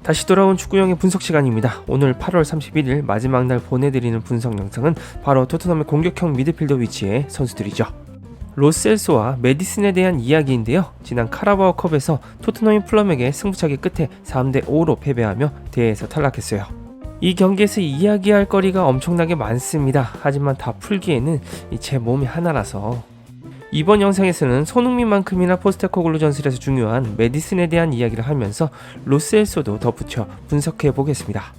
다시 돌아온 축구영의 분석 시간입니다. 오늘 8월 31일 마지막 날 보내드리는 분석 영상은 바로 토트넘의 공격형 미드필더 위치의 선수들이죠. 로셀소와 메디슨에 대한 이야기인데요. 지난 카라바오컵에서 토트넘이 풀럼에게 승부차기 끝에 3대5로 패배하며 대회에서 탈락했어요. 이 경기에서 이야기할 거리가 엄청나게 많습니다. 하지만 다 풀기에는 제 몸이 하나라서 이번 영상에서는 손흥민만큼이나 포스테코글루 전술에서 중요한 메디슨에 대한 이야기를 하면서 로셀소도 덧붙여 분석해 보겠습니다.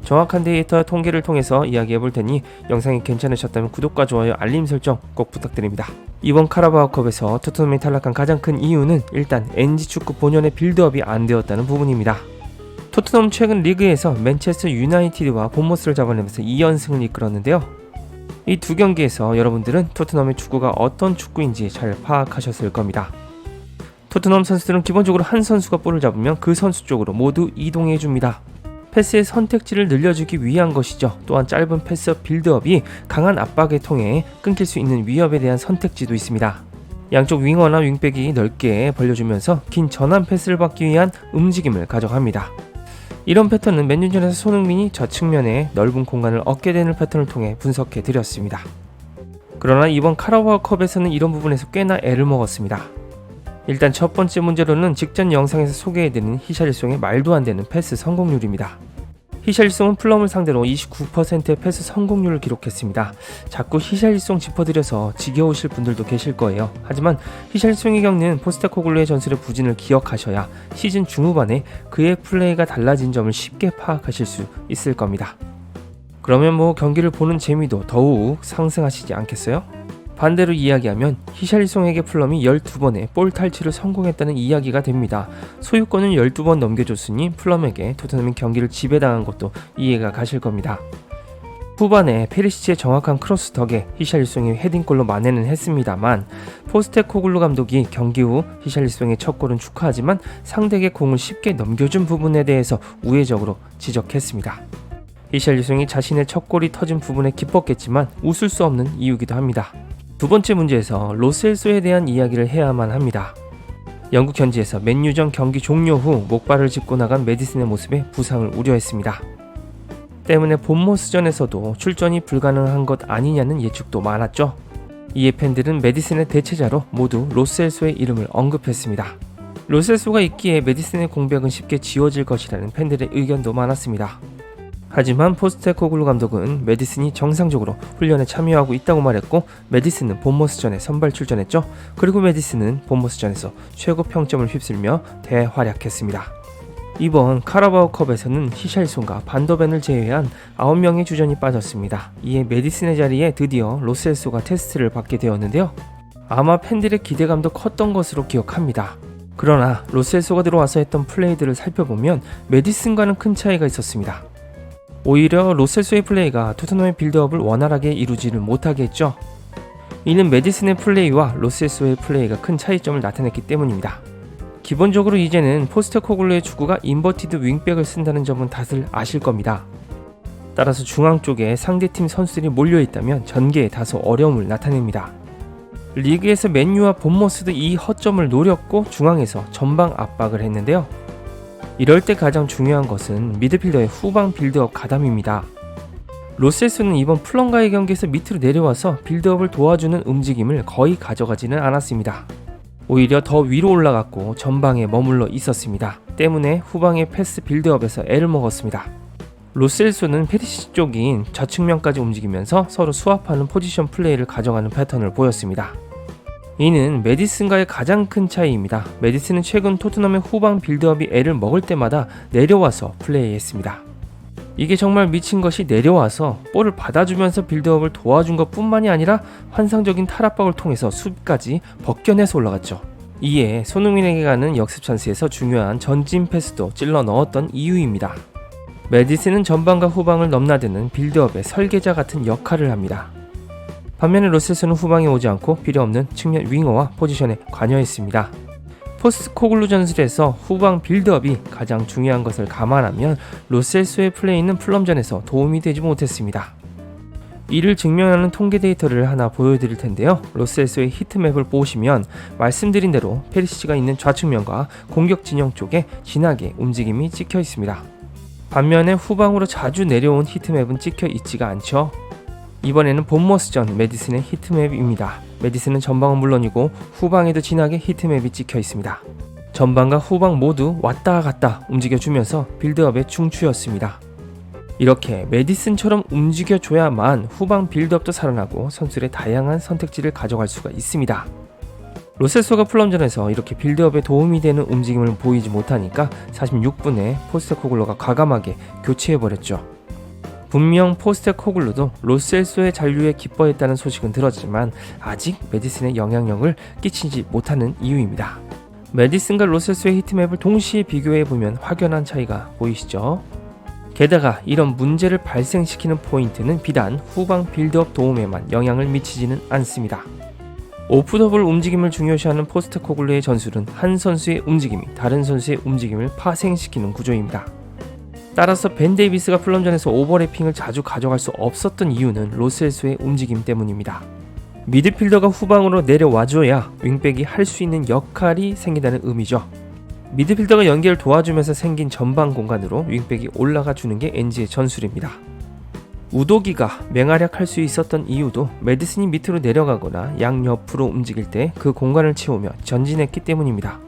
정확한 데이터 통계를 통해서 이야기해 볼 테니 영상이 괜찮으셨다면 구독과 좋아요, 알림 설정 꼭 부탁드립니다. 이번 카라바오컵에서 토트넘이 탈락한 가장 큰 이유는 일단 NG축구 본연의 빌드업이 안 되었다는 부분입니다. 토트넘 최근 리그에서 맨체스터 유나이티드와 본머스를 잡아내면서 2연승을 이끌었는데요. 이 두 경기에서 여러분들은 토트넘의 축구가 어떤 축구인지 잘 파악하셨을 겁니다. 토트넘 선수들은 기본적으로 한 선수가 볼을 잡으면 그 선수 쪽으로 모두 이동해줍니다. 패스의 선택지를 늘려주기 위한 것이죠. 또한 짧은 패스업 빌드업이 강한 압박에 통해 끊길 수 있는 위협에 대한 선택지도 있습니다. 양쪽 윙어나 윙백이 넓게 벌려주면서 긴 전환 패스를 받기 위한 움직임을 가져갑니다. 이런 패턴은 몇 년 전에서 손흥민이 저 측면에 넓은 공간을 얻게 되는 패턴을 통해 분석해 드렸습니다. 그러나 이번 카라바오컵에서는 이런 부분에서 꽤나 애를 먹었습니다. 일단 첫 번째 문제로는 직전 영상에서 소개해드린 히샬리송의 말도 안 되는 패스 성공률입니다. 히샬리송은 풀럼을 상대로 29%의 패스 성공률을 기록했습니다. 자꾸 히샬리송 짚어드려서 지겨우실 분들도 계실 거예요. 하지만 히샬리송이 겪는 포스테코글루의 전술의 부진을 기억하셔야 시즌 중후반에 그의 플레이가 달라진 점을 쉽게 파악하실 수 있을 겁니다. 그러면 경기를 보는 재미도 더욱 상승하시지 않겠어요? 반대로 이야기하면 히샬리송에게 풀럼이 12번의 볼 탈취를 성공했다는 이야기가 됩니다. 소유권을 12번 넘겨줬으니 풀럼에게 토트넘이 경기를 지배당한 것도 이해가 가실 겁니다. 후반에 페리시치의 정확한 크로스 덕에 히샬리송이 헤딩골로 만회는 했습니다만 포스테코글루 감독이 경기 후 히샬리송의 첫 골은 축하하지만 상대에게 공을 쉽게 넘겨준 부분에 대해서 우회적으로 지적했습니다. 히샬리송이 자신의 첫 골이 터진 부분에 기뻤겠지만 웃을 수 없는 이유기도 합니다. 두 번째 문제에서 로셀소에 대한 이야기를 해야만 합니다. 영국 현지에서 맨유전 경기 종료 후 목발을 짚고 나간 메디슨의 모습에 부상을 우려했습니다. 때문에 본머스전에서도 출전이 불가능한 것 아니냐는 예측도 많았죠. 이에 팬들은 메디슨의 대체자로 모두 로셀소의 이름을 언급했습니다. 로셀소가 있기에 메디슨의 공백은 쉽게 지워질 것이라는 팬들의 의견도 많았습니다. 하지만 포스테코글루 감독은 메디슨이 정상적으로 훈련에 참여하고 있다고 말했고 메디슨은 본머스전에 선발 출전했죠. 그리고 메디슨은 본머스전에서 최고 평점을 휩쓸며 대활약했습니다. 이번 카라바오컵에서는 히샬리송과 반더벤을 제외한 9명의 주전이 빠졌습니다. 이에 메디슨의 자리에 드디어 로셀소가 테스트를 받게 되었는데요. 아마 팬들의 기대감도 컸던 것으로 기억합니다. 그러나 로셀소가 들어와서 했던 플레이들을 살펴보면 메디슨과는 큰 차이가 있었습니다. 오히려 로셀소의 플레이가 토트넘의 빌드업을 원활하게 이루지를 못하게 했죠. 이는 메디슨의 플레이와 로셀소의 플레이가 큰 차이점을 나타냈기 때문입니다. 기본적으로 이제는 포스테코글루의 축구가 인버티드 윙백을 쓴다는 점은 다들 아실 겁니다. 따라서 중앙 쪽에 상대팀 선수들이 몰려있다면 전개에 다소 어려움을 나타냅니다. 리그에서 맨유와 본머스도 이 허점을 노렸고 중앙에서 전방 압박을 했는데요. 이럴 때 가장 중요한 것은 미드필더의 후방 빌드업 가담입니다. 로셀소는 이번 풀럼과의 경기에서 밑으로 내려와서 빌드업을 도와주는 움직임을 거의 가져가지는 않았습니다. 오히려 더 위로 올라갔고 전방에 머물러 있었습니다. 때문에 후방의 패스 빌드업에서 애를 먹었습니다. 로셀소는 페리시치 쪽인 좌측면까지 움직이면서 서로 수합하는 포지션 플레이를 가져가는 패턴을 보였습니다. 이는 메디슨과의 가장 큰 차이입니다. 메디슨은 최근 토트넘의 후방 빌드업이 애를 먹을 때마다 내려와서 플레이했습니다. 이게 정말 미친 것이 내려와서 볼을 받아주면서 빌드업을 도와준 것 뿐만이 아니라 환상적인 탈압박을 통해서 수비까지 벗겨내서 올라갔죠. 이에 손흥민에게 가는 역습 찬스에서 중요한 전진 패스도 찔러 넣었던 이유입니다. 메디슨은 전방과 후방을 넘나드는 빌드업의 설계자 같은 역할을 합니다. 반면에 로셀소는 후방에 오지 않고 필요없는 측면 윙어와 포지션에 관여했습니다. 포스테코글루 전술에서 후방 빌드업이 가장 중요한 것을 감안하면 로셀소의 플레이는 풀럼전에서 도움이 되지 못했습니다. 이를 증명하는 통계 데이터를 하나 보여드릴 텐데요. 로셀소의 히트맵을 보시면 말씀드린 대로 페리시치가 있는 좌측면과 공격 진영 쪽에 진하게 움직임이 찍혀 있습니다. 반면에 후방으로 자주 내려온 히트맵은 찍혀 있지가 않죠. 이번에는 본머스전 메디슨의 히트맵입니다. 메디슨은 전방은 물론이고 후방에도 진하게 히트맵이 찍혀 있습니다. 전방과 후방 모두 왔다 갔다 움직여주면서 빌드업의 중추였습니다. 이렇게 메디슨처럼 움직여줘야만 후방 빌드업도 살아나고 선수들의 다양한 선택지를 가져갈 수가 있습니다. 로셀소가 플럼전에서 이렇게 빌드업에 도움이 되는 움직임을 보이지 못하니까 46분에 포스테코글루가 과감하게 교체해버렸죠. 분명 포스테코글루도 로셀소의 잔류에 기뻐했다는 소식은 들었지만 아직 메디슨의 영향력을 끼치지 못하는 이유입니다. 메디슨과 로셀소의 히트맵을 동시에 비교해보면 확연한 차이가 보이시죠? 게다가 이런 문제를 발생시키는 포인트는 비단 후방 빌드업 도움에만 영향을 미치지는 않습니다. 오프더블 움직임을 중요시하는 포스테코글루의 전술은 한 선수의 움직임이 다른 선수의 움직임을 파생시키는 구조입니다. 따라서 벤 데이비스가 플럼전에서 오버래핑을 자주 가져갈 수 없었던 이유는 로셀소의 움직임 때문입니다. 미드필더가 후방으로 내려와줘야 윙백이 할 수 있는 역할이 생긴다는 의미죠. 미드필더가 연계를 도와주면서 생긴 전방 공간으로 윙백이 올라가 주는 게 NG의 전술입니다. 우도기가 맹활약할 수 있었던 이유도 메디슨이 밑으로 내려가거나 양옆으로 움직일 때 그 공간을 채우며 전진했기 때문입니다.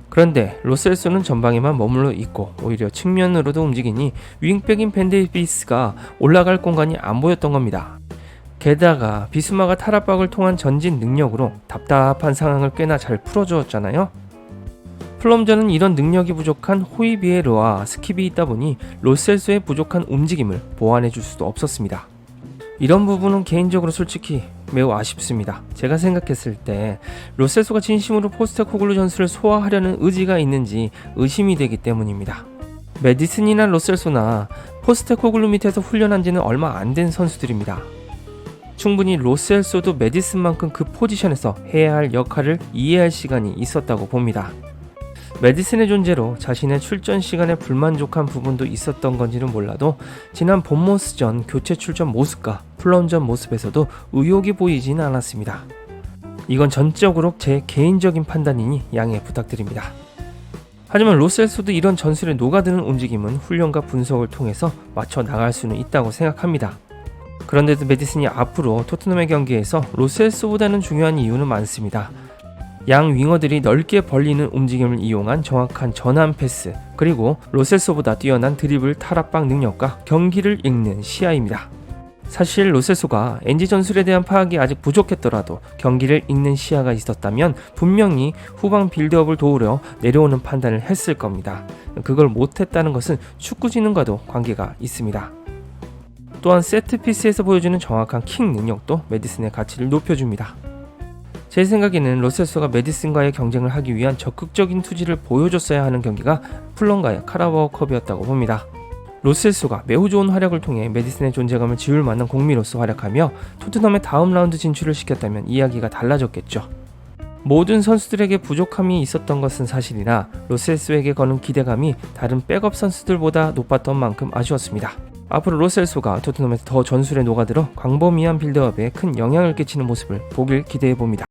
그런데 로셀소는 전방에만 머물러 있고 오히려 측면으로도 움직이니 윙백인 벤 데이비스가 올라갈 공간이 안 보였던 겁니다. 게다가 비스마가 탈압박을 통한 전진 능력으로 답답한 상황을 꽤나 잘 풀어주었잖아요. 플럼전은 이런 능력이 부족한 호이비에르와 스킵이 있다 보니 로셀소의 부족한 움직임을 보완해줄 수도 없었습니다. 이런 부분은 개인적으로 솔직히 매우 아쉽습니다. 제가 생각했을 때 로셀소가 진심으로 포스테코글루 전술을 소화하려는 의지가 있는지 의심이 되기 때문입니다. 메디슨이나 로셀소나 포스테코글루 밑에서 훈련한 지는 얼마 안 된 선수들입니다. 충분히 로셀소도 메디슨만큼 그 포지션에서 해야 할 역할을 이해할 시간이 있었다고 봅니다. 메디슨의 존재로 자신의 출전 시간에 불만족한 부분도 있었던 건지는 몰라도 지난 본모스전 교체 출전 모습과 플럼전 모습에서도 의욕이 보이진 않았습니다. 이건 전적으로 제 개인적인 판단이니 양해 부탁드립니다. 하지만 로셀소도 이런 전술에 녹아드는 움직임은 훈련과 분석을 통해서 맞춰 나갈 수는 있다고 생각합니다. 그런데도 메디슨이 앞으로 토트넘의 경기에서 로셀소보다는 중요한 이유는 많습니다. 양 윙어들이 넓게 벌리는 움직임을 이용한 정확한 전환 패스, 그리고 로셀소보다 뛰어난 드리블 탈압박 능력과 경기를 읽는 시야입니다. 사실 로셀소가 NG 전술에 대한 파악이 아직 부족했더라도 경기를 읽는 시야가 있었다면 분명히 후방 빌드업을 도우려 내려오는 판단을 했을 겁니다. 그걸 못했다는 것은 축구 지능과도 관계가 있습니다. 또한 세트피스에서 보여주는 정확한 킥 능력도 메디슨의 가치를 높여줍니다. 제 생각에는 로셀소가 메디슨과의 경쟁을 하기 위한 적극적인 투지를 보여줬어야 하는 경기가 풀럼과의 카라바오컵이었다고 봅니다. 로셀소가 매우 좋은 활약을 통해 메디슨의 존재감을 지울 만한 공미로서 활약하며 토트넘의 다음 라운드 진출을 시켰다면 이야기가 달라졌겠죠. 모든 선수들에게 부족함이 있었던 것은 사실이나 로셀소에게 거는 기대감이 다른 백업 선수들보다 높았던 만큼 아쉬웠습니다. 앞으로 로셀소가 토트넘에서 더 전술에 녹아들어 광범위한 빌드업에 큰 영향을 끼치는 모습을 보길 기대해봅니다.